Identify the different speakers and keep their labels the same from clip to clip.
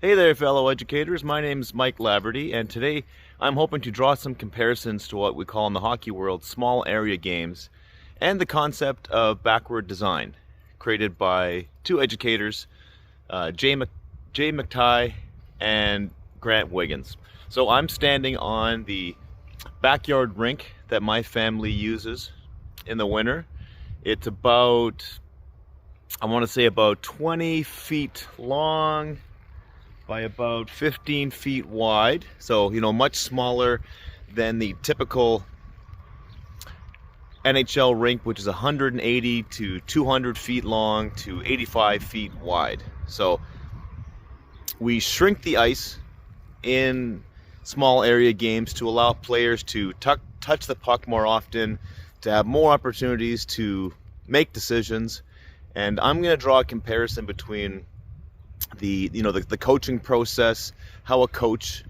Speaker 1: Hey there, fellow educators. My name's Mike Laverty, and today I'm hoping to draw some comparisons to what we call in the hockey world small area games and the concept of backward design, created by two educators, Jay McTighe and Grant Wiggins. So I'm standing on the backyard rink that my family uses in the winter. It's I want to say about 20 feet long by about 15 feet wide. So, much smaller than the typical NHL rink, which is 180 to 200 feet long to 85 feet wide. So, we shrink the ice in small area games to allow players to touch the puck more often, to have more opportunities to make decisions. And I'm going to draw a comparison between the coaching process, how a coach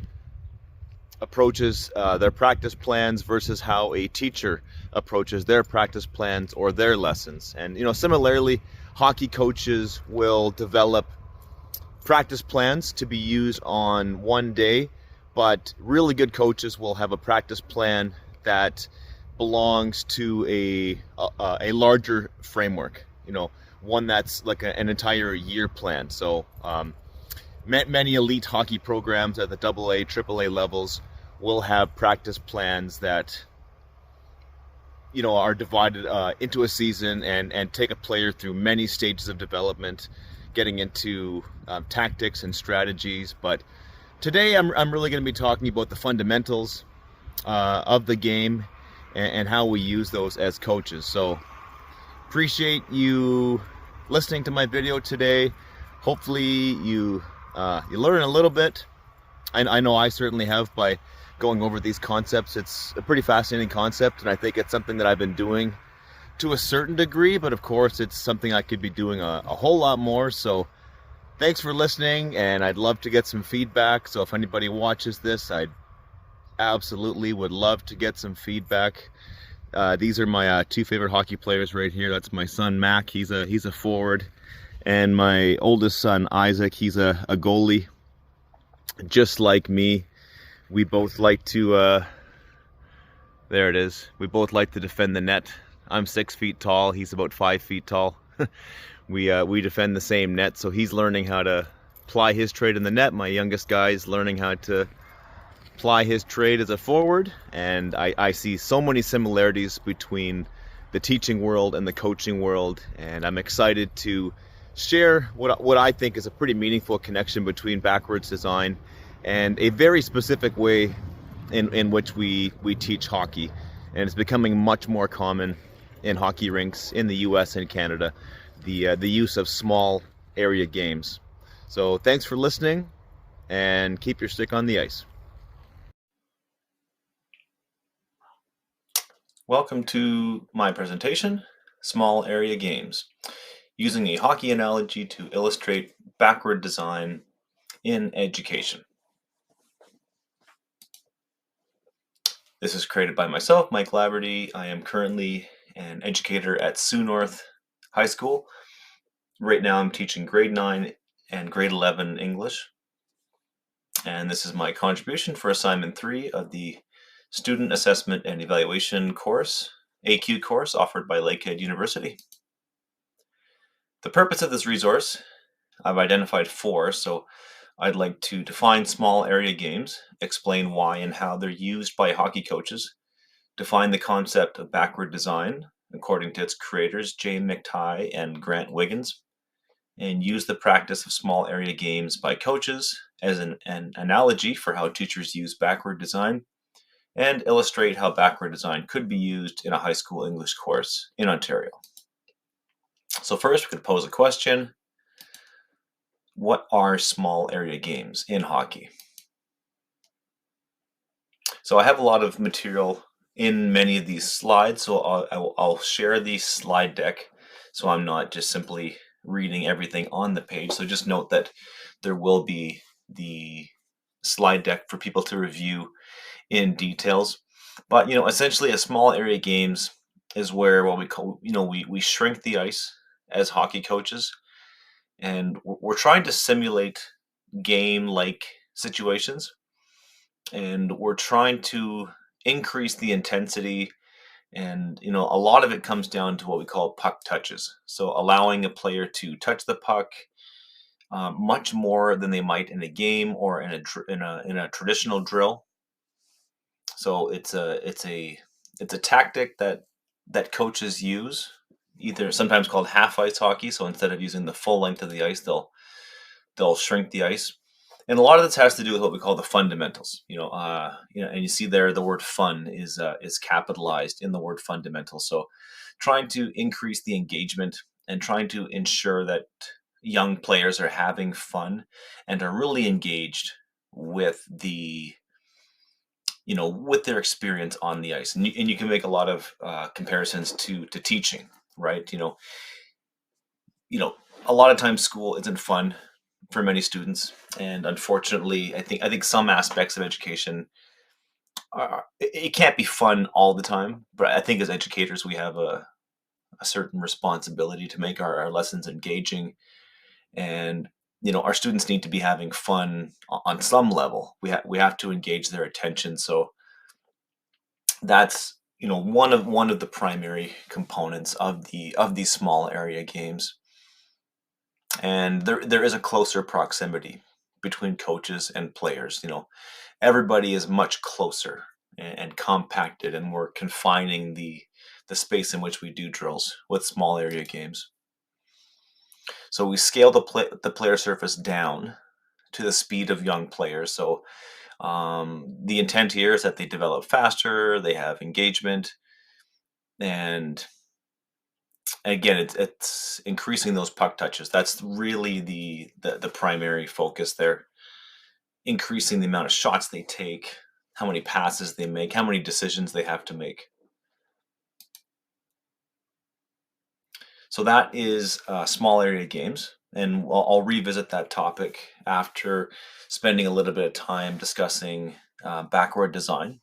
Speaker 1: approaches their practice plans versus how a teacher approaches their practice plans or their lessons. And similarly, hockey coaches will develop practice plans to be used on one day, but really good coaches will have a practice plan that belongs to a larger framework. One that's like an entire year plan. So many elite hockey programs at the AA, AAA levels will have practice plans that are divided into a season and take a player through many stages of development, getting into tactics and strategies. But today I'm really going to be talking about the fundamentals of the game and how we use those as coaches. So appreciate you listening to my video today. Hopefully you learn a little bit. I know I certainly have by going over these concepts. It's a pretty fascinating concept, and I think it's something that I've been doing to a certain degree, but of course it's something I could be doing a whole lot more. So thanks for listening, and I'd love to get some feedback. So if anybody watches this, I absolutely would love to get some feedback. These are my two favorite hockey players right here. That's my son Mac, he's a forward, and my oldest son Isaac, he's a goalie, just like me. We both like to there it is, we both like to defend the net. I'm 6 feet tall, he's about 5 feet tall. We defend the same net, so he's learning how to ply his trade in the net. My youngest guy is learning how to ply his trade as a forward, and I see so many similarities between the teaching world and the coaching world, and I'm excited to share what I think is a pretty meaningful connection between backwards design and a very specific way in which we teach hockey. And it's becoming much more common in hockey rinks in the US and Canada, the use of small area games. So thanks for listening, and keep your stick on the ice.
Speaker 2: Welcome to my presentation, Small Area Games, using a hockey analogy to illustrate backward design in education. This is created by myself, Mike Laverty. I am currently an educator at Sioux North High School. Right now I'm teaching grade 9 and grade 11 English. And this is my contribution for assignment 3 of the Student Assessment and Evaluation course, AQ course, offered by Lakehead University. The purpose of this resource, I've identified 4, so I'd like to define small area games, explain why and how they're used by hockey coaches, define the concept of backward design, according to its creators, Jay McTighe and Grant Wiggins, and use the practice of small area games by coaches as an analogy for how teachers use backward design, and illustrate how backward design could be used in a high school English course in Ontario. So first, we could pose a question. What are small area games in hockey? So I have a lot of material in many of these slides, so I'll share the slide deck, so I'm not just simply reading everything on the page. So just note that there will be the slide deck for people to review in details. But essentially, a small area games is where what we call we shrink the ice as hockey coaches, and we're trying to simulate game-like situations, and we're trying to increase the intensity. And a lot of it comes down to what we call puck touches. So allowing a player to touch the puck much more than they might in a game or in a traditional drill. So it's a tactic that coaches use, either sometimes called half ice hockey. So instead of using the full length of the ice, they'll shrink the ice. And a lot of this has to do with what we call the fundamentals. And you see there the word "fun" is capitalized in the word "fundamental." So, trying to increase the engagement and trying to ensure that young players are having fun and are really engaged with with their experience on the ice. And you can make a lot of comparisons to teaching, right? A lot of times school isn't fun for many students, and unfortunately, I think some aspects of education it can't be fun all the time. But I think as educators, we have a certain responsibility to make our lessons engaging, and our students need to be having fun on some level. We have to engage their attention. So that's one of the primary components of these small area games. And there is a closer proximity between coaches and players. Everybody is much closer and compacted, and we're confining the space in which we do drills with small area games. So we scale the player surface down to the speed of young players. So the intent here is that they develop faster, they have engagement, and again, it's increasing those puck touches. That's really the primary focus there. Increasing the amount of shots they take, how many passes they make, how many decisions they have to make. So that is small area games, and I'll revisit that topic after spending a little bit of time discussing backward design.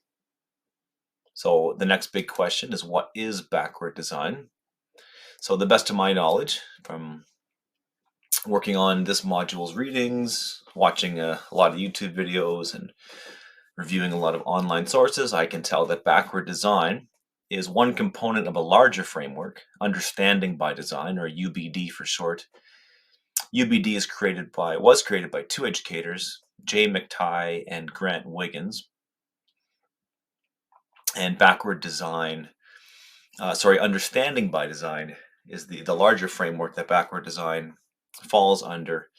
Speaker 2: So the next big question is, what is backward design? So the best of my knowledge from working on this module's readings, watching a lot of YouTube videos, and reviewing a lot of online sources, I can tell that backward design is one component of a larger framework, Understanding by Design, or UBD for short. UBD was created by two educators, Jay McTighe and Grant Wiggins. And Understanding by Design is the larger framework that backward design falls under,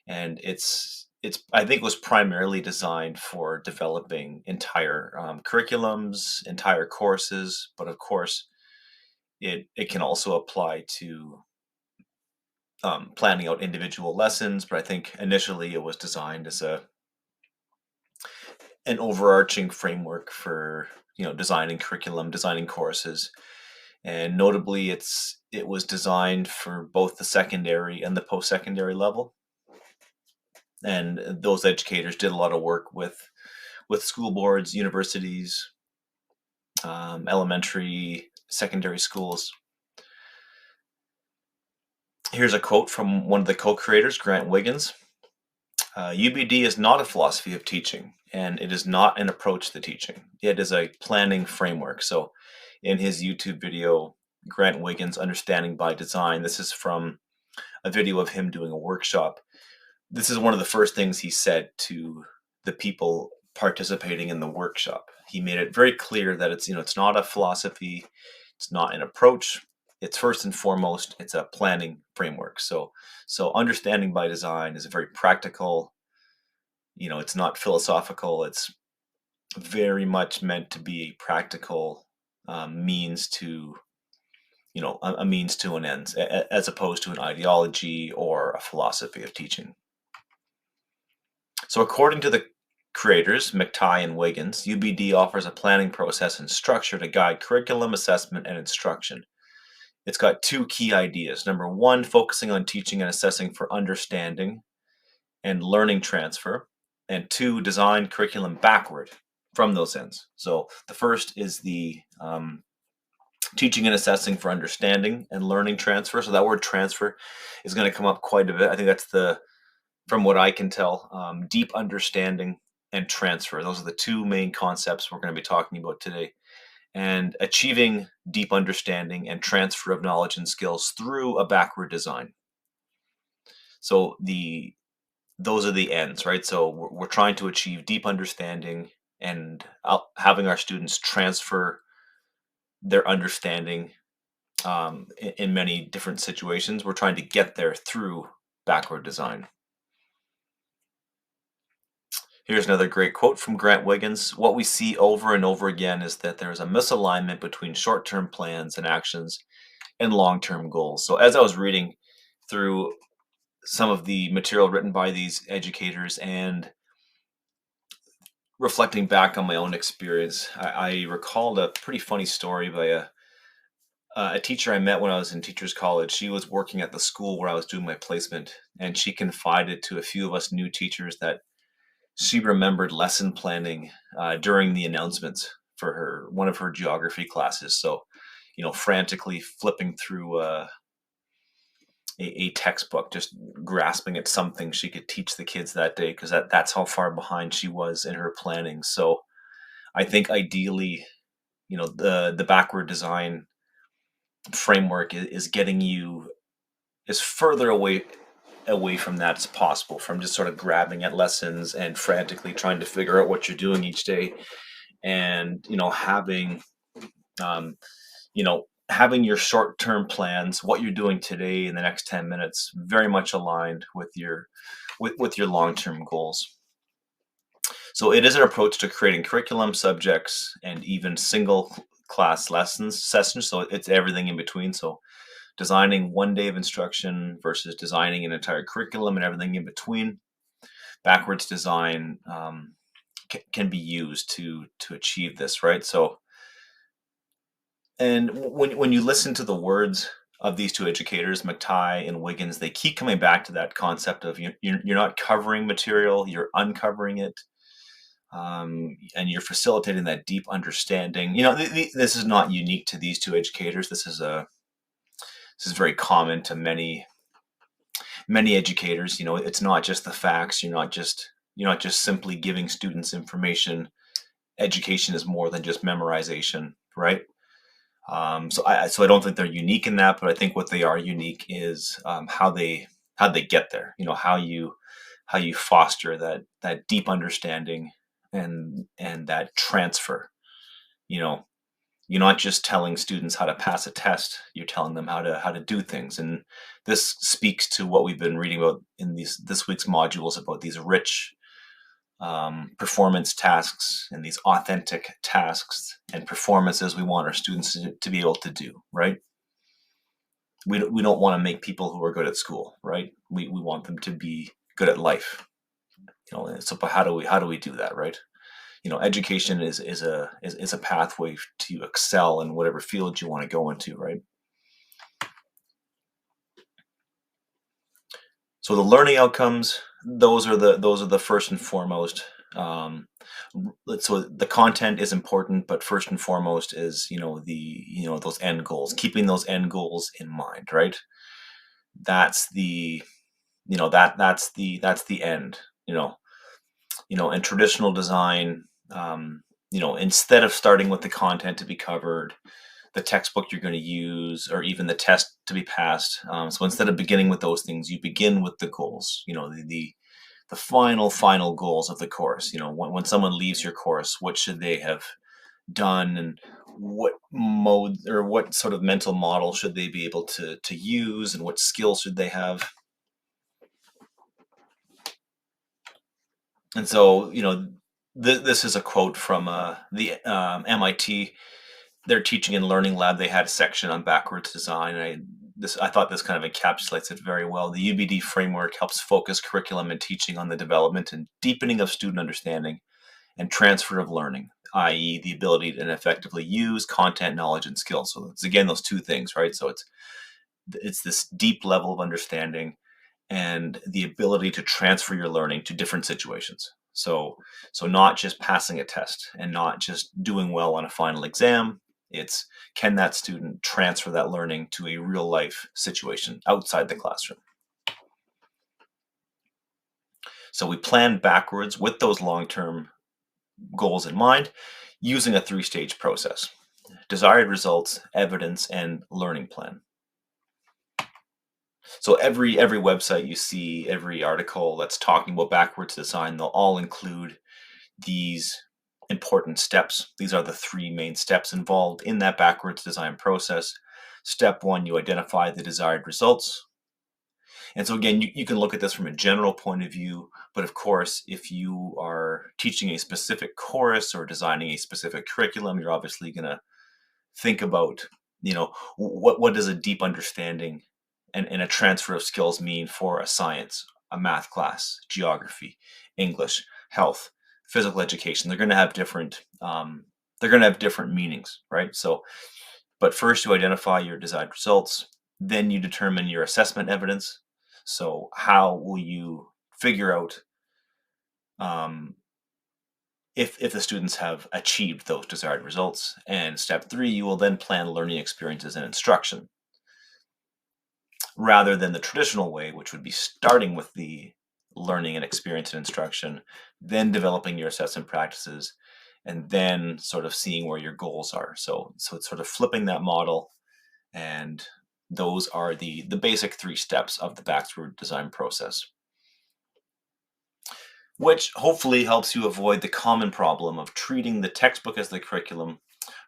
Speaker 2: and it's I think was primarily designed for developing entire curriculums, entire courses, but of course it can also apply to planning out individual lessons. But I think initially it was designed as an overarching framework for designing curriculum, designing courses. And notably, it was designed for both the secondary and the post-secondary level. And those educators did a lot of work with school boards, universities, elementary, secondary schools. Here's a quote from one of the co-creators, Grant Wiggins. UBD is not a philosophy of teaching, and it is not an approach to teaching. It is a planning framework. So in his YouTube video, Grant Wiggins, Understanding by Design, this is from a video of him doing a workshop. This is one of the first things he said to the people participating in the workshop. He made it very clear that it's not a philosophy, it's not an approach. It's first and foremost, it's a planning framework. So Understanding by Design is very practical. It's not philosophical. It's very much meant to be a practical means to a means to an end, as opposed to an ideology or a philosophy of teaching. So according to the creators, McTighe and Wiggins, UBD offers a planning process and structure to guide curriculum, assessment, and instruction. It's got two key ideas. Number one, focusing on teaching and assessing for understanding and learning transfer. And two, design curriculum backward from those ends. So the first is the teaching and assessing for understanding and learning transfer. So that word transfer is going to come up quite a bit. I think that's the from what I can tell. Deep understanding and transfer. Those are the two main concepts we're going to be talking about today. And achieving deep understanding and transfer of knowledge and skills through a backward design. So those are the ends, right? So we're trying to achieve deep understanding and having our students transfer their understanding in many different situations. We're trying to get there through backward design. Here's another great quote from Grant Wiggins. What we see over and over again is that there is a misalignment between short-term plans and actions and long-term goals. So as I was reading through some of the material written by these educators and reflecting back on my own experience, I recalled a pretty funny story by a teacher I met when I was in teachers college. She was working at the school where I was doing my placement, and she confided to a few of us new teachers that she remembered lesson planning during the announcements for one of her geography classes. So, frantically flipping through a textbook, just grasping at something she could teach the kids that day, because that's how far behind she was in her planning. So, I think ideally, the backward design framework is getting you as further away from that as possible, from just sort of grabbing at lessons and frantically trying to figure out what you're doing each day, and having um, having your short-term plans, what you're doing today in the next 10 minutes, very much aligned with your long-term goals. So it is an approach to creating curriculum, subjects, and even single class sessions. So it's everything in between. So designing one day of instruction versus designing an entire curriculum and everything in between. Backwards design can be used to achieve this, right? So, and when you listen to the words of these two educators, McTighe and Wiggins, they keep coming back to that concept of you're not covering material, you're uncovering it, and you're facilitating that deep understanding. This is not unique to these two educators. This is very common to many educators. It's not just the facts. You're not just simply giving students information. Education is more than just memorization, right? So I don't think they're unique in that, but I think what they are unique is how they get there. How you foster that deep understanding and that transfer. You're not just telling students how to pass a test, you're telling them how to do things. And this speaks to what we've been reading about in this week's modules about these rich performance tasks and these authentic tasks and performances we want our students to be able to do, right? We don't want to make people who are good at school, right? We want them to be good at life. So how do we do that, right? Education is a pathway to excel in whatever field you want to go into, right? So the learning outcomes, those are the first and foremost. So the content is important, but first and foremost is those end goals, keeping those end goals in mind, right? That's the that's the end. In traditional design, instead of starting with the content to be covered, the textbook you're going to use, or even the test to be passed. So instead of beginning with those things, you begin with the goals. The final goals of the course. When someone leaves your course, what should they have done, and what mode or what sort of mental model should they be able to use, and what skills should they have. And so, this is a quote from the MIT. Their teaching and learning lab. They had a section on backwards design. I thought this kind of encapsulates it very well. The UBD framework helps focus curriculum and teaching on the development and deepening of student understanding and transfer of learning, i.e., the ability to effectively use content, knowledge, and skills. So it's again those two things, right? So it's this deep level of understanding and the ability to transfer your learning to different situations. So not just passing a test and not just doing well on a final exam. It's, can that student transfer that learning to a real life situation outside the classroom? So we plan backwards with those long-term goals in mind using a three-stage process: desired results, evidence, and learning plan. So every website you see, every article that's talking about backwards design, they'll all include these important steps. These are the three main steps involved in that backwards design process. Step one, you identify the desired results. And so again, you can look at this from a general point of view, but of course, if you are teaching a specific course or designing a specific curriculum, you're obviously going to think about, what does a deep understanding and a transfer of skills mean for a science, a math class, geography, English, health, physical education. They're going to have different meanings, right? So, but first you identify your desired results, then you determine your assessment evidence. So how will you figure out if the students have achieved those desired results? And step three, you will then plan learning experiences and instruction, rather than the traditional way, which would be starting with the learning and experience and instruction, then developing your assessment practices, and then sort of seeing where your goals are. So it's sort of flipping that model, and those are the basic three steps of the backward design process, which hopefully helps you avoid the common problem of treating the textbook as the curriculum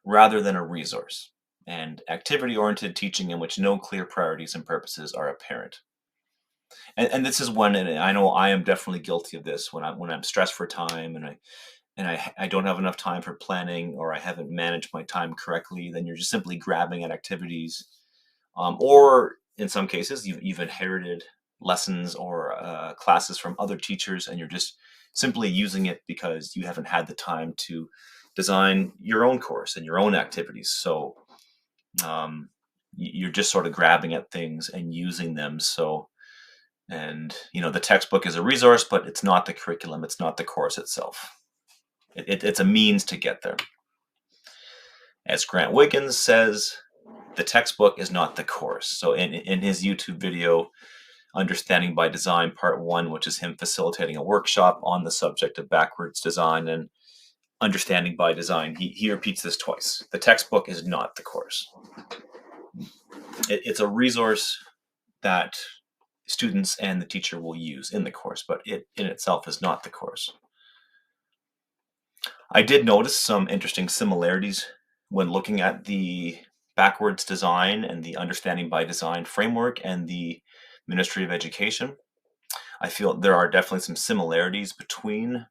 Speaker 2: rather than a resource, and activity-oriented teaching in which no clear priorities and purposes are apparent. And this is when, and I know I am definitely guilty of this, when I'm stressed for time and I don't have enough time for planning, or I haven't managed my time correctly, then you're just simply grabbing at activities, or in some cases you've inherited lessons or classes from other teachers, and you're just simply using it because you haven't had the time to design your own course and your own activities. So you're just sort of grabbing at things and using them. And the textbook is a resource, but it's not the curriculum. It's not the course itself. It's a means to get there. As Grant Wiggins says, the textbook is not the course. So in his YouTube video, Understanding by Design Part 1, which is him facilitating a workshop on the subject of backwards design and understanding by design, he repeats this twice. The textbook is not the course. It's a resource that students and the teacher will use in the course, but it in itself is not the course. I did notice some interesting similarities when looking at the backwards design and the Understanding by Design framework and the Ministry of Education. I feel there are definitely some similarities between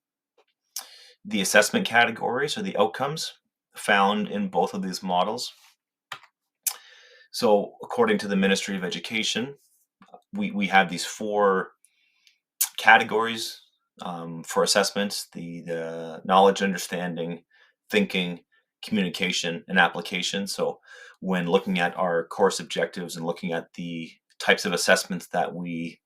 Speaker 2: the assessment categories or the outcomes found in both of these models. So according to the Ministry of Education, we have these four categories for assessments: the knowledge, understanding, thinking, communication, and application. So when looking at our course objectives and looking at the types of assessments that we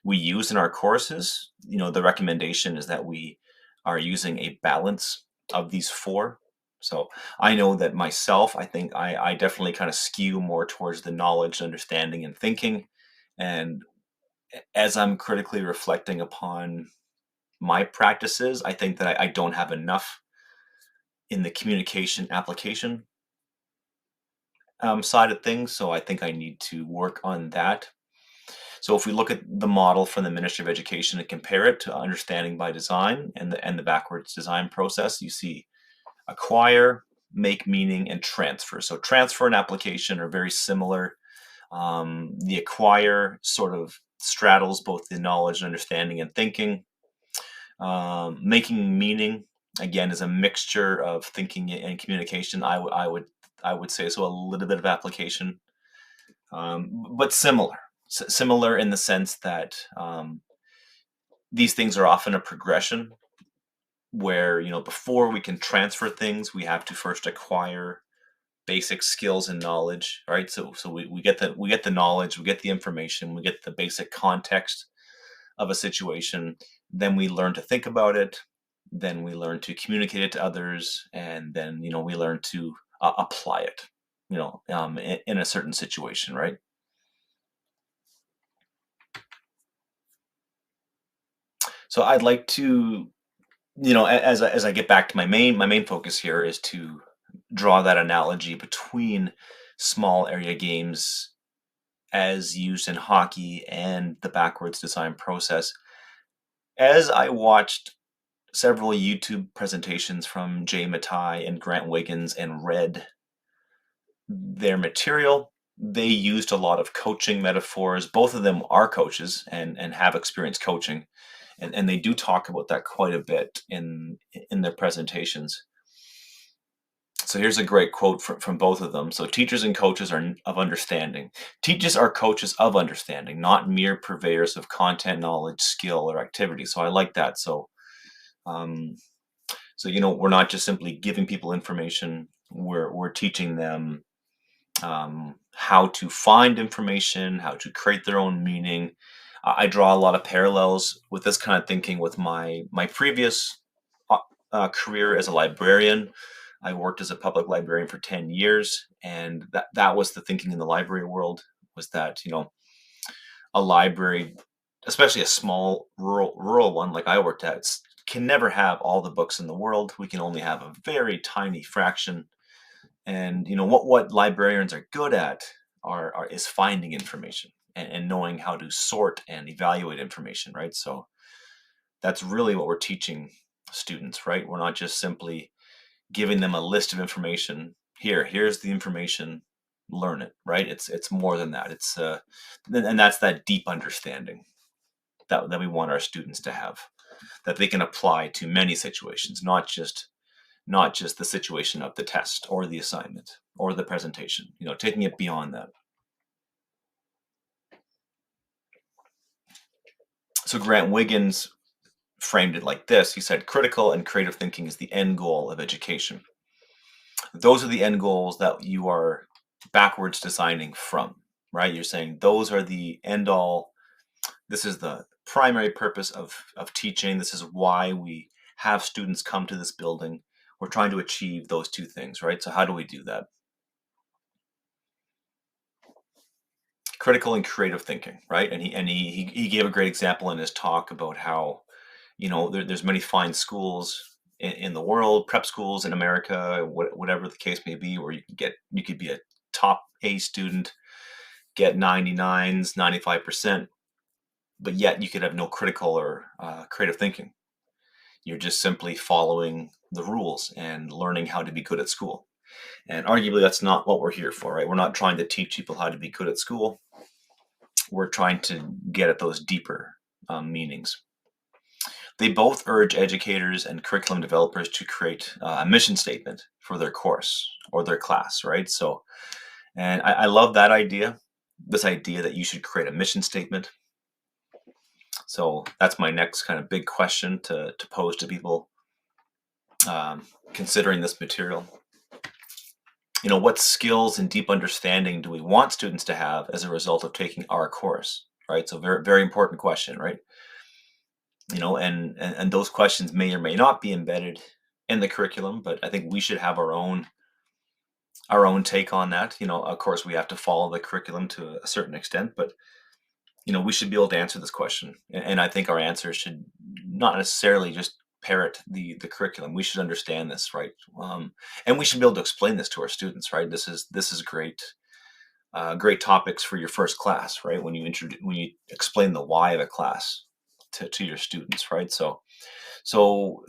Speaker 2: use in our courses, the recommendation is that we are using a balance of these four. So I know that myself, I think I definitely kind of skew more towards the knowledge, understanding, and thinking. And as I'm critically reflecting upon my practices, I think that I don't have enough in the communication application side of things. So I think I need to work on that. So if we look at the model from the Ministry of Education and compare it to Understanding by Design and the backwards design process, you see acquire, make meaning, and transfer. So transfer and application are very similar. The acquire sort of straddles both the knowledge, understanding, and thinking. Making meaning, again, is a mixture of thinking and communication. I would say so, a little bit of application, but similar in the sense that these things are often a progression where, before we can transfer things, we have to first acquire basic skills and knowledge, right? So we get the knowledge, we get the information, we get the basic context of a situation, then we learn to think about it, then we learn to communicate it to others, and then we learn to apply it, in a certain situation, right? So I'd like to, as I get back to my main focus here is to draw that analogy between small area games as used in hockey and the backwards design process. As I watched several YouTube presentations from Jay Matai and Grant Wiggins and read their material, they used a lot of coaching metaphors. Both of them are coaches and have experience coaching, and they do talk about that quite a bit in their presentations. So here's a great quote from both of them. So teachers and coaches are of understanding. Teachers are coaches of understanding, not mere purveyors of content, knowledge, skill, or activity. So I like that. Um, we're not just simply giving people information. We're teaching them how to find information, how to create their own meaning. I draw a lot of parallels with this kind of thinking with my previous career as a librarian. I worked as a public librarian for 10 years, and that was the thinking in the library world, was that, a library, especially a small rural one like I worked at, can never have all the books in the world. We can only have a very tiny fraction. And what librarians are good at is finding information and knowing how to sort and evaluate information, right? So that's really what we're teaching students, right? We're not just simply giving them a list of information. Here's the information, learn it, right? It's more than that. And that's that deep understanding that we want our students to have, that they can apply to many situations, not just the situation of the test or the assignment or the presentation, taking it beyond that. So Grant Wiggins framed it like this. He said, critical and creative thinking is the end goal of education. Those are the end goals that you are backwards designing from, right? You're saying those are the end all. This is the primary purpose of teaching. This is why we have students come to this building. We're trying to achieve those two things, right? So how do we do that? Critical and creative thinking, right? And he gave a great example in his talk about how, there's many fine schools in the world, prep schools in America, whatever the case may be, where you could be a top A student, get 99s, 95%, but yet you could have no critical or creative thinking. You're just simply following the rules and learning how to be good at school. And arguably, that's not what we're here for, right? We're not trying to teach people how to be good at school. We're trying to get at those deeper meanings. They both urge educators and curriculum developers to create a mission statement for their course or their class, right? So, and I love that idea, this idea that you should create a mission statement. So that's my next kind of big question to pose to people considering this material. What skills and deep understanding do we want students to have as a result of taking our course, right? So very, very important question, right? And those questions may or may not be embedded in the curriculum, but I think we should have our own take on that. Of course, we have to follow the curriculum to a certain extent, but we should be able to answer this question. And I think our answer should not necessarily just parrot the curriculum. We should understand this, right? And we should be able to explain this to our students, right? This is great. Great topics for your first class, right? When you explain the why of a class to your students, right? So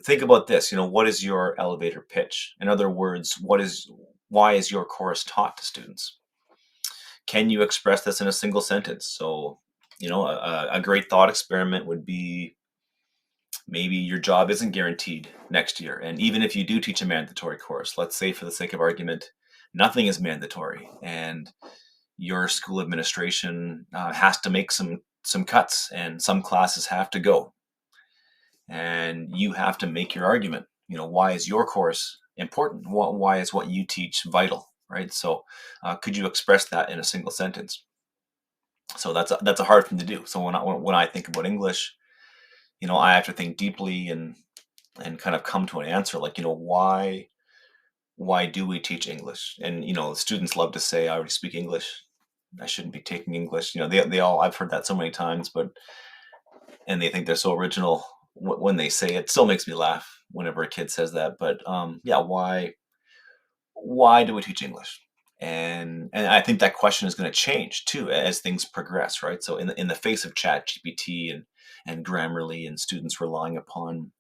Speaker 2: think about this. What is your elevator pitch? In other words, why is your course taught to students? Can you express this in a single sentence? So, a great thought experiment would be, maybe your job isn't guaranteed next year, and even if you do teach a mandatory course, let's say for the sake of argument, nothing is mandatory, and your school administration has to make some cuts, and some classes have to go, and you have to make your argument. Why is your course important? Why is what you teach vital, right? So could you express that in a single sentence? So that's a hard thing to do. So when I think about English, I have to think deeply and kind of come to an answer, like, why do we teach English? And students love to say, I already speak English, I shouldn't be taking English. They all, I've heard that so many times, and they think they're so original. when they say it. It still makes me laugh whenever a kid says that. But yeah, why do we teach English? And I think that question is going to change too as things progress, right? So in the face of Chat GPT and Grammarly and students relying upon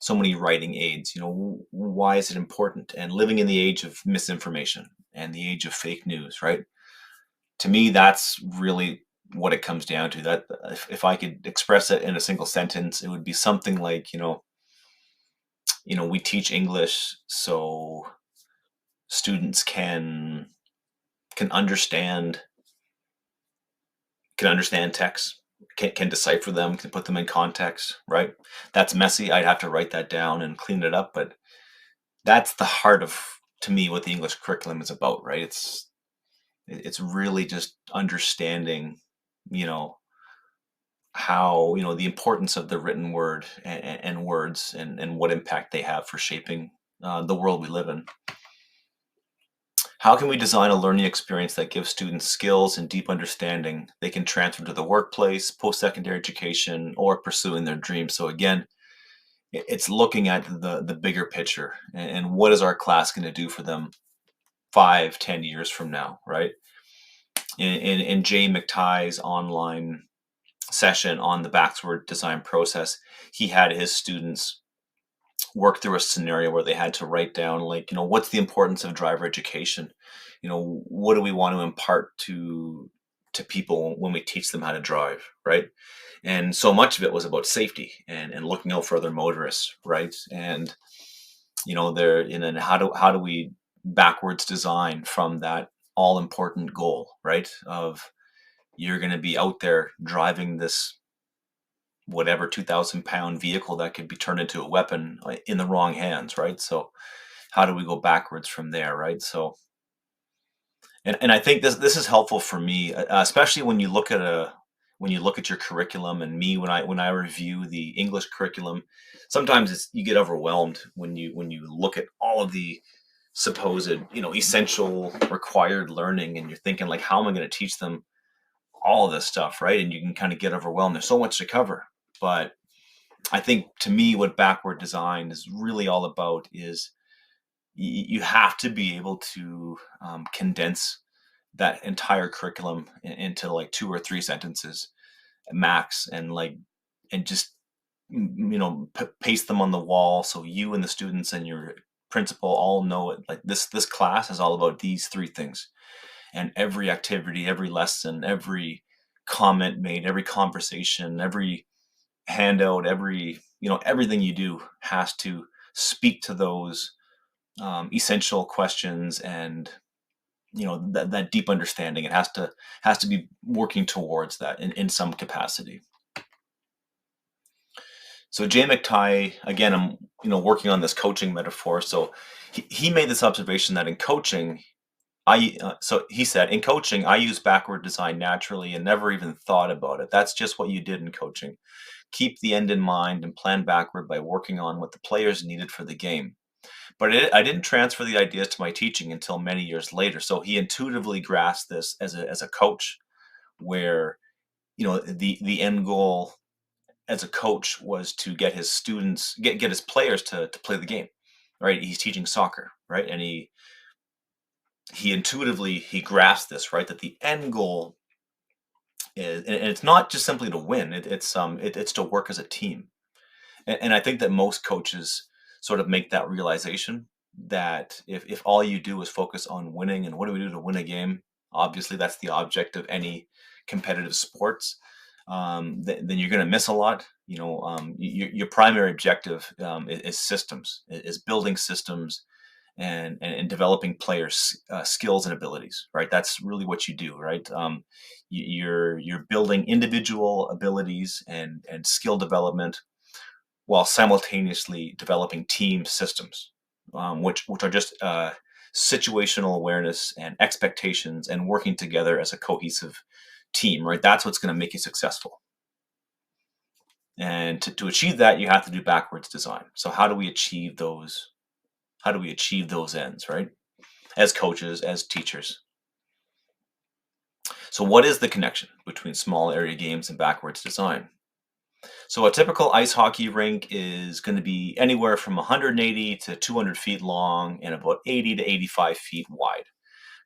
Speaker 2: so many writing aids, why is it important? And living in the age of misinformation and the age of fake news, right? To me, that's really what it comes down to. That if I could express it in a single sentence, it would be something like, we teach English so students can understand text, can decipher them, can put them in context, right? That's messy. I'd have to write that down and clean it up, but that's the heart of, to me, what the English curriculum is about, right? It's really just understanding, you know, how, the importance of the written word and words and what impact they have for shaping the world we live in. How can we design a learning experience that gives students skills and deep understanding they can transfer to the workplace, post-secondary education, or pursuing their dreams? So again, it's looking at the bigger picture and what is our class going to do for them 5-10 years from now, right? In Jay McTighe's online session on the backward design process, he had his students work through a scenario where they had to write down, like, what's the importance of driver education? What do we want to impart to people when we teach them how to drive, right? And so much of it was about safety and looking out for other motorists, right? And there, and how do we backwards design from that all important goal, right? Of you're going to be out there driving this whatever 2,000-pound vehicle that could be turned into a weapon in the wrong hands, right? So how do we go backwards from there, right? So and I think this is helpful for me, especially when you look at your curriculum, and me when I review the English curriculum. Sometimes you get overwhelmed when you look at all of the supposed essential required learning, and you're thinking, like, how am I going to teach them all of this stuff, right? And you can kind of get overwhelmed. There's so much to cover. But I think, to me, what backward design is really all about is you have to be able to condense that entire curriculum into like 2 or 3 sentences max, and just paste them on the wall so you and the students and your principal all know it. Like, this class is all about these 3 things, and every activity, every lesson, every comment made, every conversation, every handout, everything you do has to speak to those essential questions, and that deep understanding. It has to be working towards that in some capacity. So Jay McTighe, again, I'm working on this coaching metaphor. So he made this observation that in coaching, so he said, in coaching, I use backward design naturally and never even thought about it. That's just what you did in coaching. Keep the end in mind and plan backward by working on what the players needed for the game. But I didn't transfer the ideas to my teaching until many years later. So he intuitively grasped this as a coach, where the end goal as a coach was to get his students, get his players to play the game, right? He's teaching soccer, right? And he intuitively grasped this, right? That the end goal is, and it's not just simply to win. It's to work as a team. And I think that most coaches sort of make that realization, that if all you do is focus on winning and what do we do to win a game, obviously that's the object of any competitive sports, then you're going to miss a lot. Your primary objective is systems, is building systems and developing players' skills and abilities, right? That's really what you do, right? You're building individual abilities and skill development, while simultaneously developing team systems, which are just situational awareness and expectations and working together as a cohesive team, right? That's what's going to make you successful. And to achieve that, you have to do backwards design. So how do we achieve those? How do we achieve those ends, right? As coaches, as teachers. So what is the connection between small area games and backwards design? So a typical ice hockey rink is going to be anywhere from 180 to 200 feet long and about 80 to 85 feet wide.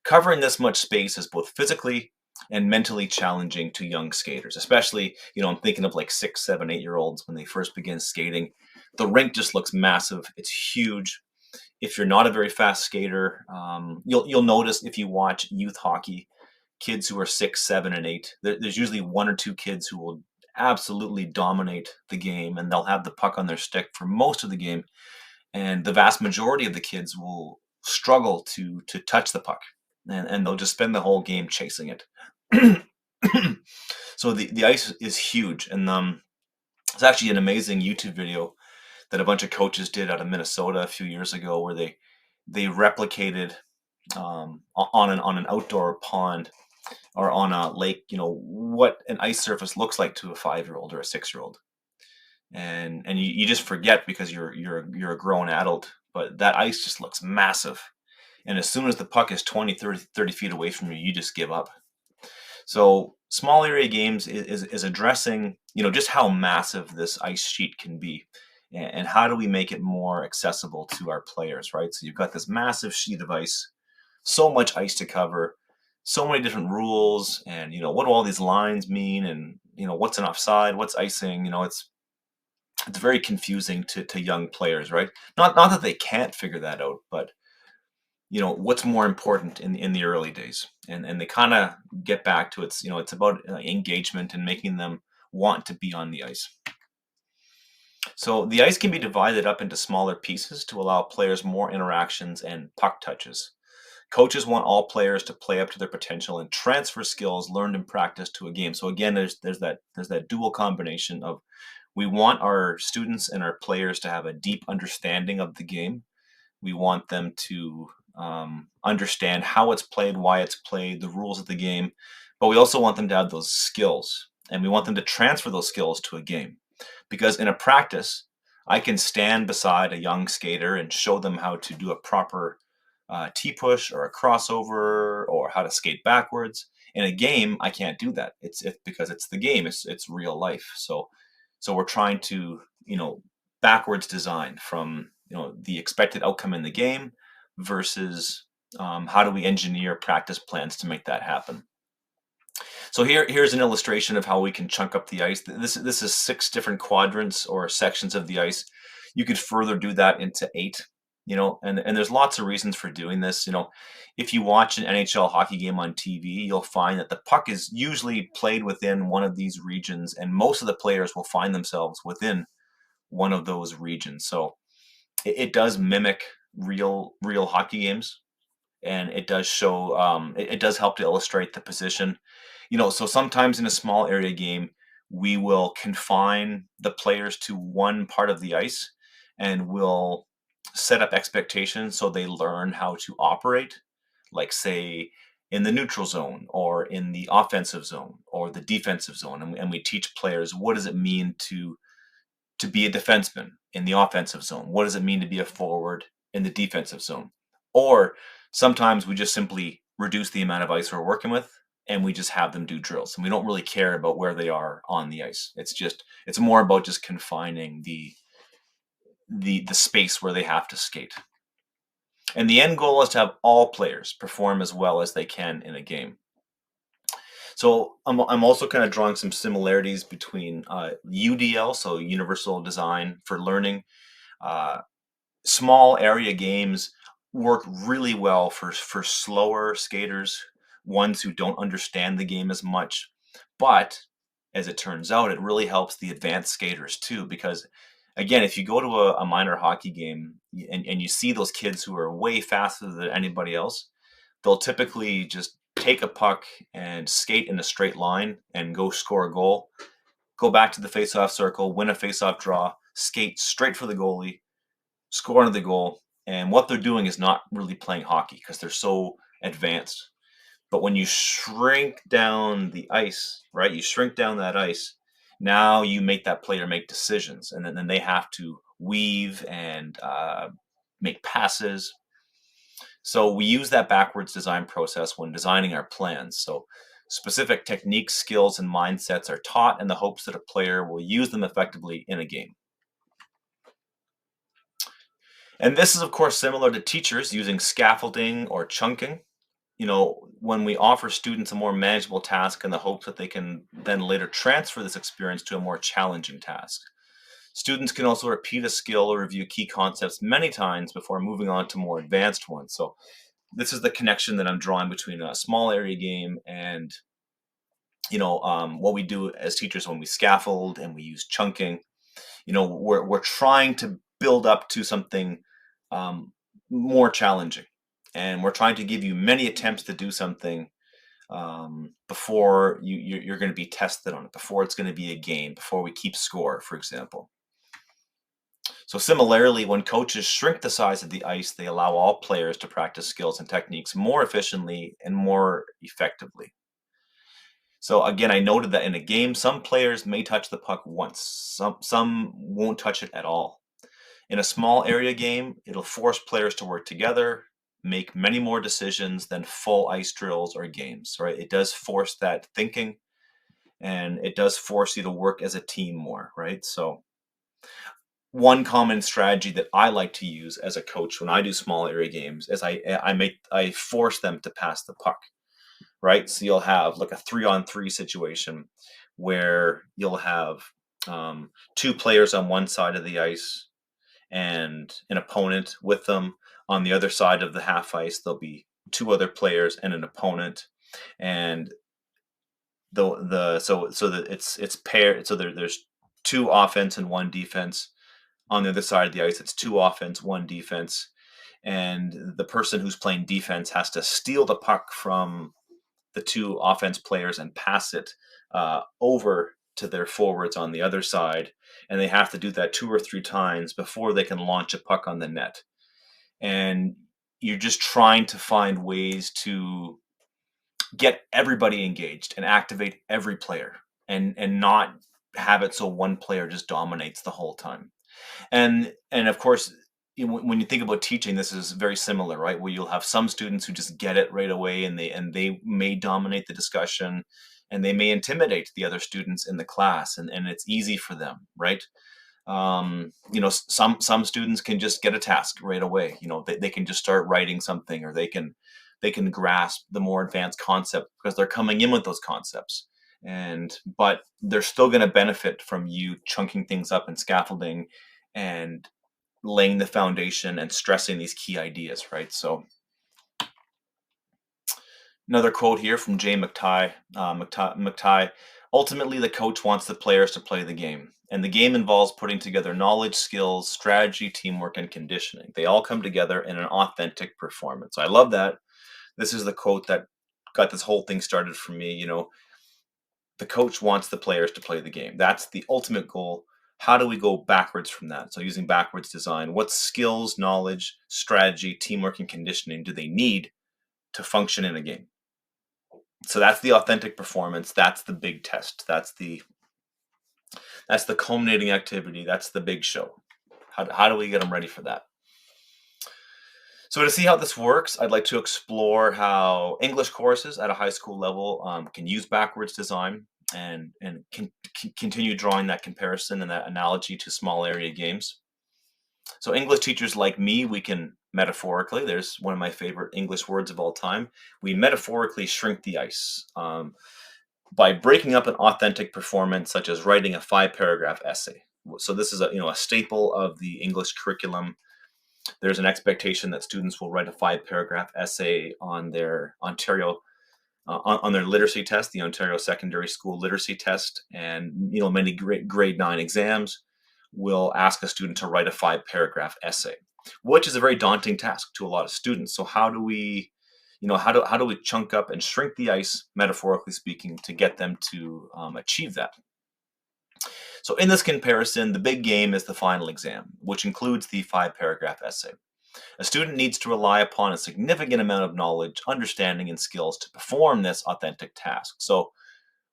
Speaker 2: Covering this much space is both physically and mentally challenging to young skaters, especially, I'm thinking of like 6, 7, 8 year olds when they first begin skating. The rink just looks massive. It's huge. If you're not a very fast skater, you'll notice if you watch youth hockey, kids who are 6, 7, and 8, there's usually one or two kids who will absolutely dominate the game, and they'll have the puck on their stick for most of the game, and the vast majority of the kids will struggle to touch the puck, and they'll just spend the whole game chasing it. So the ice is huge, and it's actually an amazing YouTube video that a bunch of coaches did out of Minnesota a few years ago, where they replicated on an outdoor pond or on a lake, what an ice surface looks like to a 5-year-old or a 6-year-old, and you just forget because you're a grown adult, but that ice just looks massive, and as soon as the puck is 20, 30 feet away from you, you just give up. So small area games is addressing, just how massive this ice sheet can be, and how do we make it more accessible to our players, right? So you've got this massive sheet of ice, so much ice to cover, so many different rules, and what do all these lines mean, and what's an offside, what's icing, it's very confusing to young players, right? Not that they can't figure that out, but what's more important in the early days, and they kind of get back to it's about engagement and making them want to be on the ice. So the ice can be divided up into smaller pieces to allow players more interactions and puck touches. Coaches want all players to play up to their potential and transfer skills learned in practice to a game. So again, there's that dual combination of, we want our students and our players to have a deep understanding of the game. We want them to understand how it's played, why it's played, the rules of the game, but we also want them to have those skills, and we want them to transfer those skills to a game. Because in a practice, I can stand beside a young skater and show them how to do a proper T-push or a crossover or how to skate backwards. In a game, I can't do that. It's because it's the game. It's real life. So we're trying to backwards design from the expected outcome in the game versus how do we engineer practice plans to make that happen. So here's an illustration of how we can chunk up the ice. This is 6 different quadrants or sections of the ice. You could further do that into 8, and there's lots of reasons for doing this. If you watch an NHL hockey game on TV, you'll find that the puck is usually played within one of these regions, and most of the players will find themselves within one of those regions. So it does mimic real hockey games, and it does show it does help to illustrate the position. So sometimes in a small area game, we will confine the players to one part of the ice, and we'll set up expectations so they learn how to operate, like say in the neutral zone or in the offensive zone or the defensive zone, and we teach players, what does it mean to be a defenseman in the offensive zone? What does it mean to be a forward in the defensive zone? Or sometimes we just simply reduce the amount of ice we're working with, and we just have them do drills, and we don't really care about where they are on the ice. It's more about just confining the space where they have to skate. And the end goal is to have all players perform as well as they can in a game. So I'm also kind of drawing some similarities between UDL, so Universal Design for Learning. Small area games work really well for slower skaters, ones who don't understand the game as much. But as it turns out, it really helps the advanced skaters too, because again, if you go to a minor hockey game and you see those kids who are way faster than anybody else, they'll typically just take a puck and skate in a straight line and go score a goal, go back to the face-off circle, win a face-off draw, skate straight for the goalie, score into the goal. And what they're doing is not really playing hockey because they're so advanced. But when you shrink down the ice, right, you shrink down that ice, now you make that player make decisions, and then they have to weave and make passes. So we use that backwards design process when designing our plans. So Specific techniques, skills, and mindsets are taught in the hopes that a player will use them effectively in a game. And this is, of course, similar to teachers using scaffolding or chunking. When we offer students a more manageable task in the hopes that they can then later transfer this experience to a more challenging task. Students can also repeat a skill or review key concepts many times before moving on to more advanced ones. So this is the connection that I'm drawing between a small area game and what we do as teachers when we scaffold and we use chunking. We're trying to build up to something more challenging, and we're trying to give you many attempts to do something before you're going to be tested on it, before it's going to be a game, before we keep score, for example. So similarly, when coaches shrink the size of the ice, they allow all players to practice skills and techniques more efficiently and more effectively. So again, I noted that in a game, some players may touch the puck once, some won't touch it at all. In a small area game, it'll force players to work together, make many more decisions than full ice drills or games, right? It does force that thinking, and it does force you to work as a team more, right? So one common strategy that I like to use as a coach when I do small area games is I force them to pass the puck, right? So you'll have like a 3-on-3 situation where you'll have two players on one side of the ice and an opponent with them. On the other side of the half ice, there'll be two other players and an opponent, and it's paired. So there's two offense and one defense. On the other side of the ice, it's two offense, one defense, and the person who's playing defense has to steal the puck from the two offense players and pass it over to their forwards on the other side, and they have to do that 2 or 3 times before they can launch a puck on the net. And you're just trying to find ways to get everybody engaged and activate every player, and not have it so one player just dominates the whole time. And of course, when you think about teaching, this is very similar, right? Where you'll have some students who just get it right away, and they may dominate the discussion, and they may intimidate the other students in the class, and it's easy for them, right? Some students can just get a task right away. They can just start writing something, or they can grasp the more advanced concept because they're coming in with those concepts. But they're still going to benefit from you chunking things up and scaffolding and laying the foundation and stressing these key ideas, right? So another quote here from Jay McTighe. Ultimately, the coach wants the players to play the game, and the game involves putting together knowledge, skills, strategy, teamwork, and conditioning. They all come together in an authentic performance. I love that. This is the quote that got this whole thing started for me. The coach wants the players to play the game. That's the ultimate goal. How do we go backwards from that? So using backwards design, what skills, knowledge, strategy, teamwork, and conditioning do they need to function in a game? So that's the authentic performance. That's the big test. That's the culminating activity. That's the big show. How do we get them ready for that? So to see how this works, I'd like to explore how English courses at a high school level can use backwards design and continue drawing that comparison and that analogy to small area games. So English teachers like me, we can metaphorically, there's one of my favorite English words of all time, we metaphorically shrink the ice by breaking up an authentic performance, such as writing a 5-paragraph essay. So this is a staple of the English curriculum. There's an expectation that students will write a 5-paragraph essay on their Ontario on their literacy test, the Ontario Secondary School Literacy Test, and many grade 9 exams will ask a student to write a 5-paragraph essay, which is a very daunting task to a lot of students. So how do we chunk up and shrink the ice, metaphorically speaking, to get them to achieve that? So in this comparison, the big game is the final exam, which includes the 5-paragraph essay. A student needs to rely upon a significant amount of knowledge, understanding, and skills to perform this authentic task. So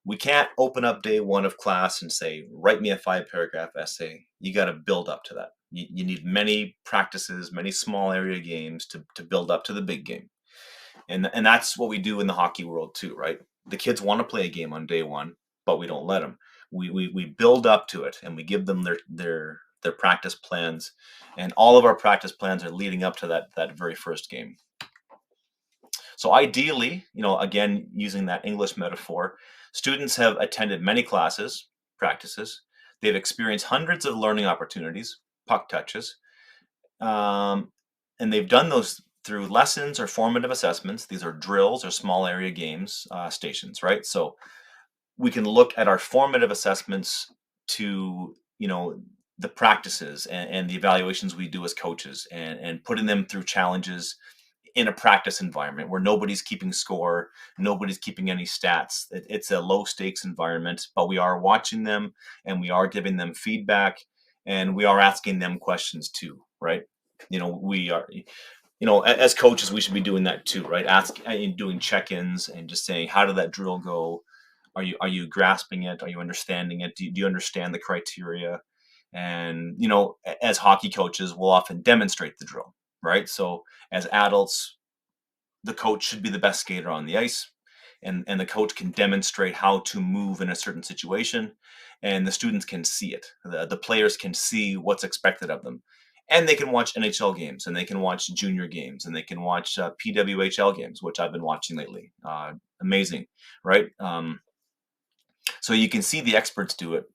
Speaker 2: we can't open up day 1 of class and say, write me a 5-paragraph essay. You got to build up to that. You need many practices, many small area games to build up to the big game. And that's what we do in the hockey world too, right? The kids want to play a game on day one, but we don't let them. We build up to it, and we give them their practice plans, and all of our practice plans are leading up to that very first game. So ideally, again, using that English metaphor, students have attended many classes, practices. They've experienced hundreds of learning opportunities, puck touches, um, and they've done those through lessons or formative assessments. These are drills or small area games stations, right? So we can look at our formative assessments to the practices and the evaluations we do as coaches, and putting them through challenges in a practice environment where nobody's keeping score, nobody's keeping any stats. It's a low stakes environment, but we are watching them, and we are giving them feedback, and we are asking them questions too, right? We are, as coaches, we should be doing that too, right? Doing check-ins and just saying, how did that drill go? Are you grasping it? Are you understanding it? Do you understand the criteria? And as hockey coaches, we'll often demonstrate the drill, right? So as adults, the coach should be the best skater on the ice, and the coach can demonstrate how to move in a certain situation, and the students can see it. The players can see what's expected of them, and they can watch NHL games, and they can watch junior games, and they can watch PWHL games, which I've been watching lately. Amazing, right? So you can see the experts do it.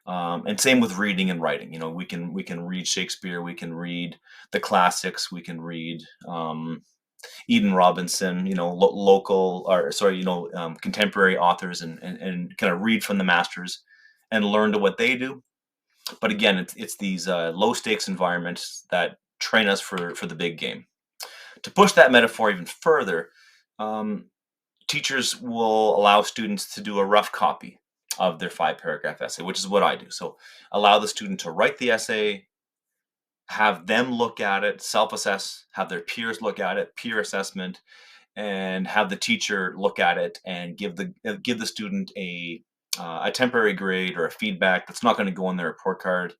Speaker 2: And same with reading and writing. We can read Shakespeare, we can read the classics, we can read Eden Robinson, local, or sorry, contemporary authors, and kind of read from the masters and learn to what they do. But again, it's these low stakes environments that train us for the big game. To push that metaphor even further, um, teachers will allow students to do a rough copy of their 5-paragraph essay, which is what I do. So allow the student to write the essay, have them look at it, self-assess, have their peers look at it, peer assessment, and have the teacher look at it and give the student a temporary grade or a feedback that's not going to go on their report card.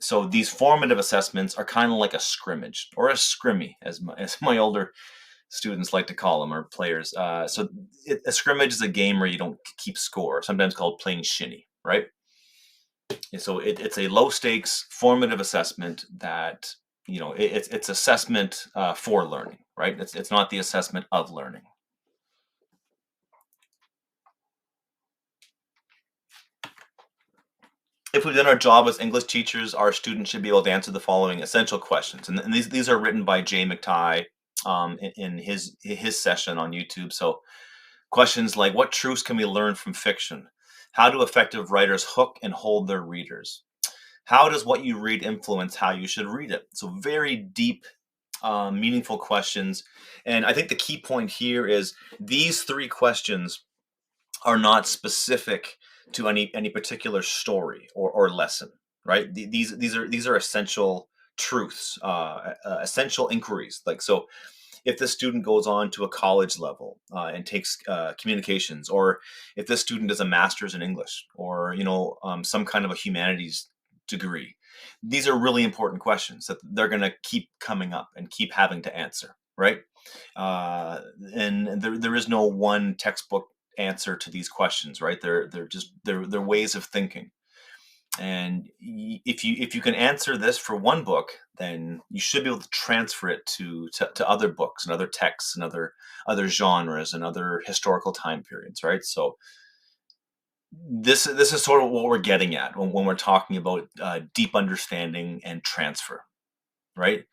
Speaker 2: So these formative assessments are kind of like a scrimmage, or a scrimmy, as my older students like to call them, or players. So a scrimmage is a game where you don't keep score, sometimes called playing shinny, right? And so it's a low stakes formative assessment that it's assessment for learning, right? It's not the assessment of learning. If we've done our job as English teachers, our students should be able to answer the following essential questions, and these are written by Jay McTighe in his session on YouTube. So questions like, what truths can we learn from fiction? How do effective writers hook and hold their readers? How does what you read influence how you should read it? So very deep, meaningful questions. And I think the key point here is these 3 questions are not specific to any particular story or lesson, right? These are essential truths, essential inquiries. Like, so if the student goes on to a college level and takes communications, or if this student does a master's in English, or some kind of a humanities degree, these are really important questions that they're going to keep coming up and keep having to answer, right? And there is no one textbook answer to these questions, right? They're ways of thinking. And if you can answer this for one book, then you should be able to transfer it to other books and other texts and other genres and other historical time periods, right? So this is sort of what we're getting at when we're talking about deep understanding and transfer, right?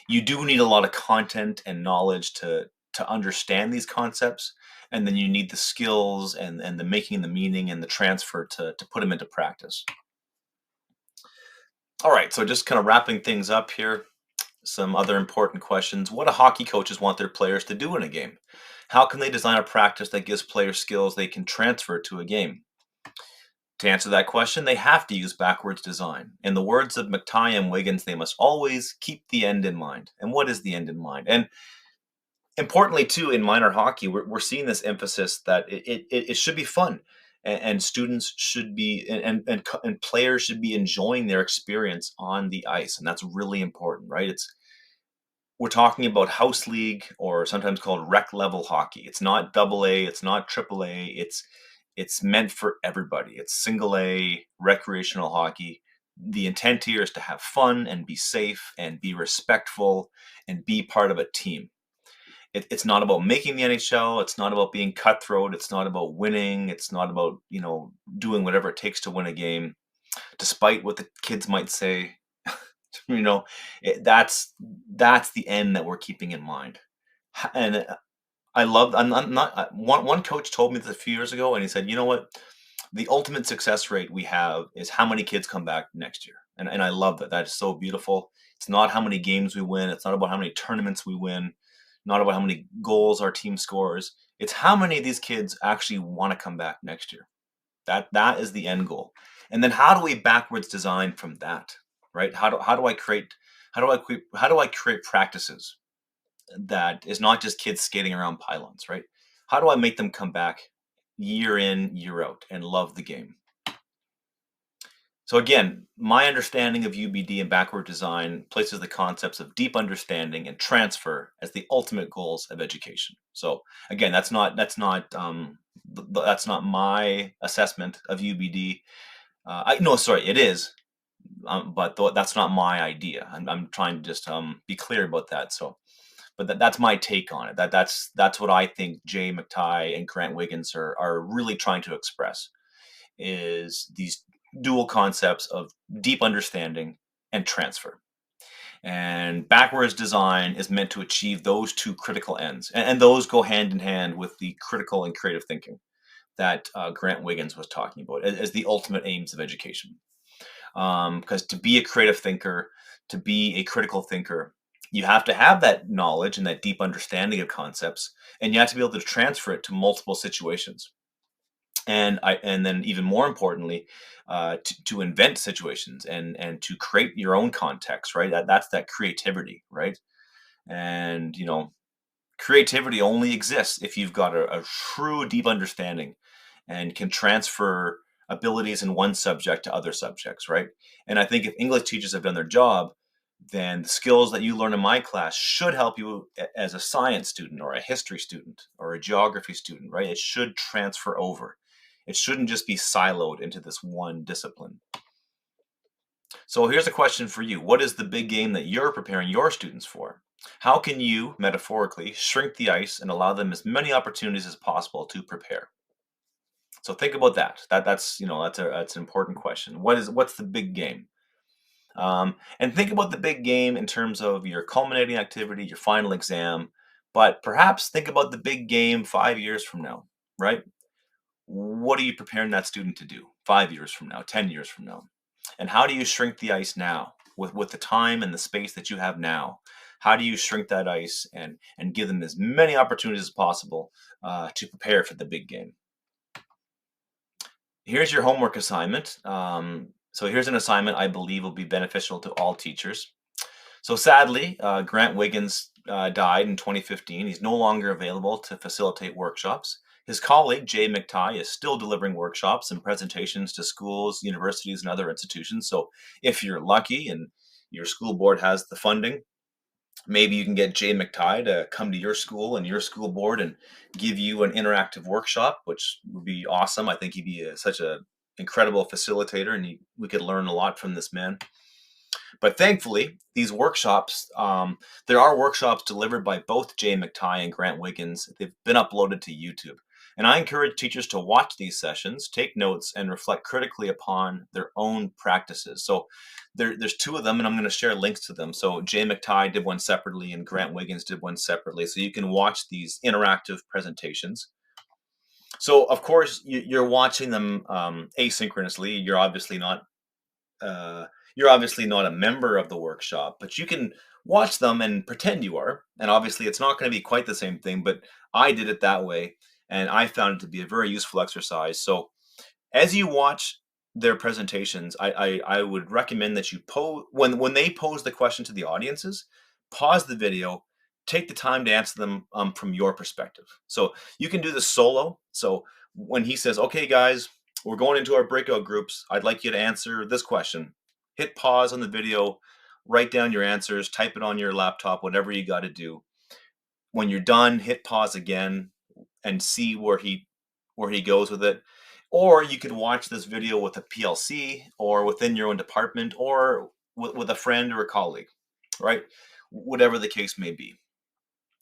Speaker 2: You do need a lot of content and knowledge to understand these concepts, and then you need the skills and the making the meaning and the transfer to put them into practice. All right, so just kind of wrapping things up here, some other important questions. What do hockey coaches want their players to do in a game? How can they design a practice that gives players skills they can transfer to a game? To answer that question, they have to use backwards design. In the words of McTighe and Wiggins, they must always keep the end in mind. And what is the end in mind? And importantly, too, in minor hockey, we're seeing this emphasis that it should be fun, and students should be, and players should be enjoying their experience on the ice, and that's really important, right? we're talking about house league, or sometimes called rec level hockey. It's not double A, it's not triple A. It's meant for everybody. It's single A recreational hockey. The intent here is to have fun and be safe and be respectful and be part of a team. It's not about making the NHL. It's not about being cutthroat. It's not about winning. It's not about, doing whatever it takes to win a game, despite what the kids might say. you know, that's the end that we're keeping in mind. And I love. I'm not. One coach told me this a few years ago, and he said, "You know what? The ultimate success rate we have is how many kids come back next year." And I love that. That is so beautiful. It's not how many games we win. It's not about how many tournaments we win. Not about how many goals our team scores. It's how many of these kids actually want to come back next year. That is the end goal. And then how do we backwards design from that, right? How do I create practices that is not just kids skating around pylons, right? How do I make them come back year in, year out and love the game? So again, my understanding of UBD and backward design places the concepts of deep understanding and transfer as the ultimate goals of education. So again, that's not my assessment of UBD. No, sorry, it is, but that's not my idea. I'm trying to just be clear about that. So, but that's my take on it. That's what I think Jay McTighe and Grant Wiggins are really trying to express, is these dual concepts of deep understanding and transfer. And backwards design is meant to achieve those two critical ends, and those go hand in hand with the critical and creative thinking that Grant Wiggins was talking about as the ultimate aims of education. Because to be a creative thinker, to be a critical thinker, you have to have that knowledge and that deep understanding of concepts, and you have to be able to transfer it to multiple situations. And then even more importantly, to invent situations and to create your own context, right? That's that creativity, right? And creativity only exists if you've got a true deep understanding and can transfer abilities in one subject to other subjects, right? And I think if English teachers have done their job, then the skills that you learn in my class should help you as a science student or a history student or a geography student, right? It should transfer over. It shouldn't just be siloed into this one discipline. So here's a question for you. What is the big game that you're preparing your students for? How can you, metaphorically, shrink the ice and allow them as many opportunities as possible to prepare? So think about that. That's an important question. What's the big game? And think about the big game in terms of your culminating activity, your final exam, but perhaps think about the big game 5 years from now, right? What are you preparing that student to do 5 years from now, 10 years from now? And how do you shrink the ice now with the time and the space that you have now? How do you shrink that ice and give them as many opportunities as possible to prepare for the big game? Here's your homework assignment. So here's an assignment I believe will be beneficial to all teachers. So sadly, Grant Wiggins died in 2015. He's no longer available to facilitate workshops. His colleague, Jay McTighe, is still delivering workshops and presentations to schools, universities, and other institutions. So if you're lucky and your school board has the funding, maybe you can get Jay McTighe to come to your school and your school board and give you an interactive workshop, which would be awesome. I think he'd be such an incredible facilitator, and we could learn a lot from this man. But thankfully, these workshops, there are workshops delivered by both Jay McTighe and Grant Wiggins. They've been uploaded to YouTube. And I encourage teachers to watch these sessions, take notes, and reflect critically upon their own practices. So there's two of them, and I'm going to share links to them. So Jay McTighe did one separately, and Grant Wiggins did one separately. So you can watch these interactive presentations. So, of course, you're watching them asynchronously. You're obviously not a member of the workshop, but you can watch them and pretend you are. And obviously, it's not going to be quite the same thing, but I did it that way, and I found it to be a very useful exercise. So as you watch their presentations, I would recommend that you when they pose the question to the audiences, pause the video, take the time to answer them from your perspective. So you can do this solo. So when he says, "Okay, guys, we're going into our breakout groups. I'd like you to answer this question," hit pause on the video, write down your answers, type it on your laptop, whatever you got to do. When you're done, hit pause again and see where he goes with it. Or you could watch this video with a PLC or within your own department or with a friend or a colleague, right? Whatever the case may be.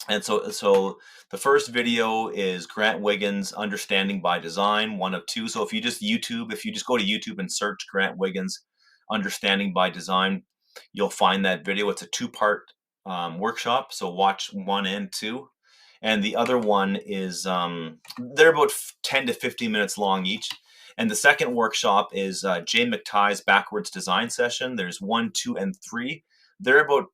Speaker 2: And so the first video is Grant Wiggins, Understanding by Design, one of two. So if you just go to YouTube and search Grant Wiggins, Understanding by Design, you'll find that video. It's a two-part workshop, so watch 1 and 2. And the other one is, they're about 10 to 15 minutes long each. And the second workshop is Jay McTighe's Backwards Design Session. There's 1, 2, and 3. They're about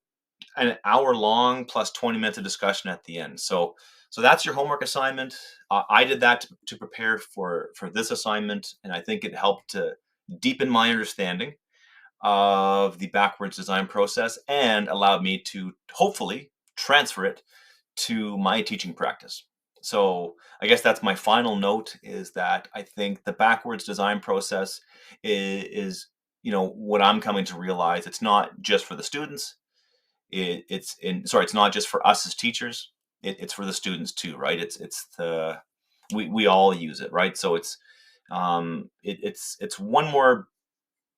Speaker 2: an hour long plus 20 minutes of discussion at the end. So that's your homework assignment. I did that to prepare for this assignment, and I think it helped to deepen my understanding of the backwards design process and allowed me to hopefully transfer it to my teaching practice. So I guess that's my final note, is that I think the backwards design process is what I'm coming to realize. It's not just for the students. It's not just for us as teachers. It's for the students too, right? We all use it, right? So it's one more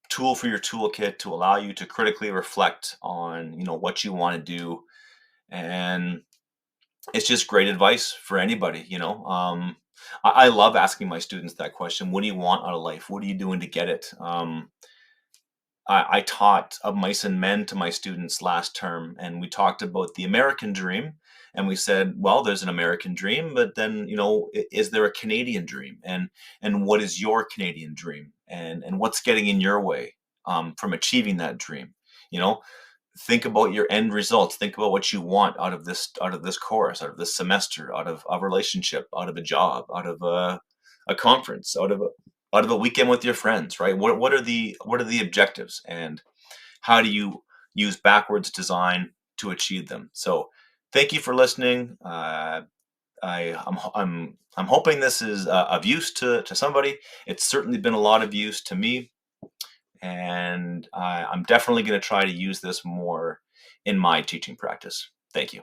Speaker 2: tool for your toolkit to allow you to critically reflect on what you want to do. And it's just great advice for anybody. I love asking my students that question: what do you want out of life? What are you doing to get it? I taught Of Mice and Men to my students last term, and we talked about the American dream. And we said, well, there's an American dream, but then, is there a Canadian dream? And what is your Canadian dream? And what's getting in your way from achieving that dream? Think about your end results. Think about what you want out of this course, out of this semester, out of a relationship, out of a job, out of a conference, out of a weekend with your friends, right? What are the objectives, and how do you use backwards design to achieve them? So thank you for listening. I'm hoping this is of use to somebody. It's certainly been a lot of use to me, and I'm definitely going to try to use this more in my teaching practice. Thank you.